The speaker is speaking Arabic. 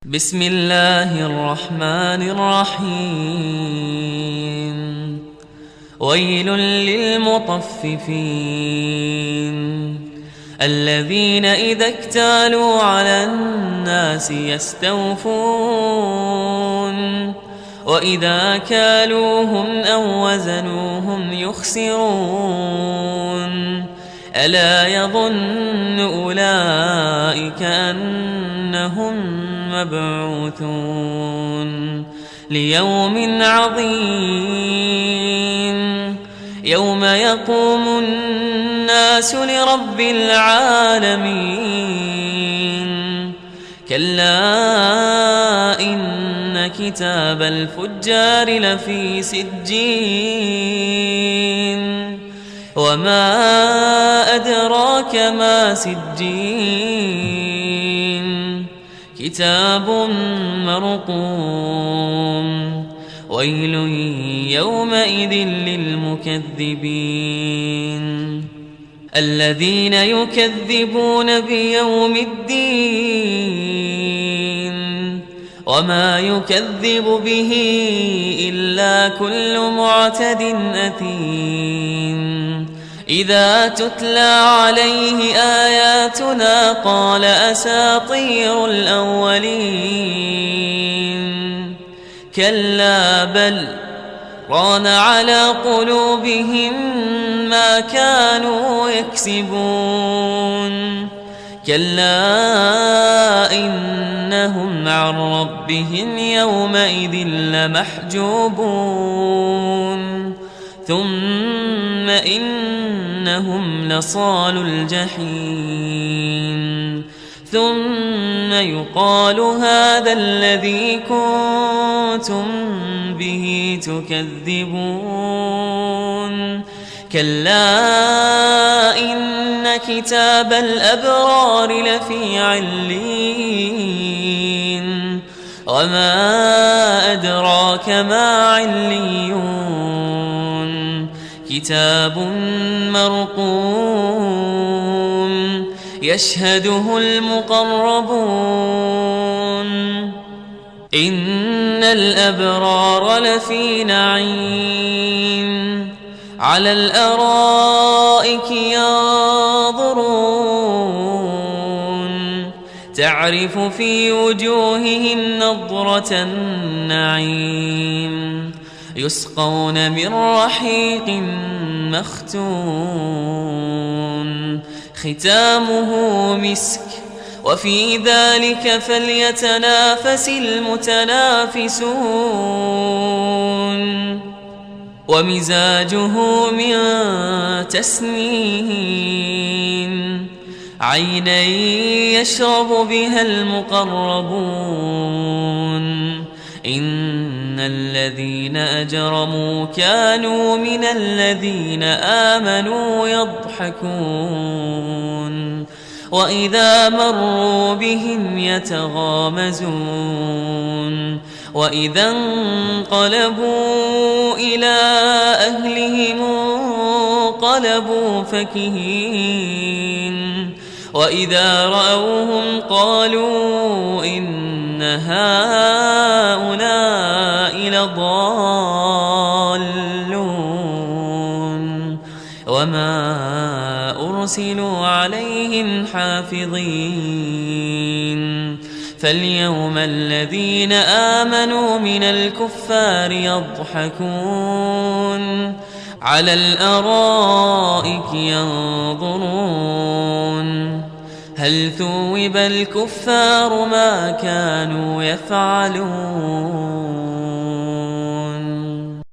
بسم الله الرحمن الرحيم. ويل للمطففين الذين إذا اكتالوا على الناس يستوفون وإذا كالوهم أو وزنوهم يخسرون ألا يظن أولئك أنهم مبعوثون ليوم عظيم يوم يقوم الناس لرب العالمين. كلا إن كتاب الفجار لفي سجين وما أدراك ما سجين كتاب مرقوم. ويل يومئذ للمكذبين الذين يكذبون بيوم الدين وما يكذب به إلا كل معتد أثيم. إذا تتلى عليه آياتنا قال أساطير الأولين كلا بل ران على قلوبهم ما كانوا يكسبون. كلا إنهم عن ربهم يومئذ لمحجوبون ثم إنهم لصالوا الجحيم ثم يقال هذا الذي كنتم به تكذبون. كلا إن كتاب الأبرار لفي عليين وما أدراك ما عليون كتاب مرقوم يشهده المقربون. إن الأبرار لفي نعيم على الأرائك ينظرون تعرف في وجوههم نضرة النعيم يسقون من رحيق مختوم ختامه مسك وفي ذلك فليتنافس المتنافسون. ومزاجه من تسنيم عينا يشرب بها المقربون. إن الذين أجرموا كانوا من الذين آمنوا يضحكون وإذا مروا بهم يتغامزون وإذا انقلبوا إلى أهلهم انقلبوا فكهين وإذا رأوهم قالوا إن هؤلاء لضالون وما أرسلوا عليهم حافظين. فاليوم الذين آمنوا من الكفار يضحكون على الأرائك ينظرون هل ثوب الكفار ما كانوا يفعلون.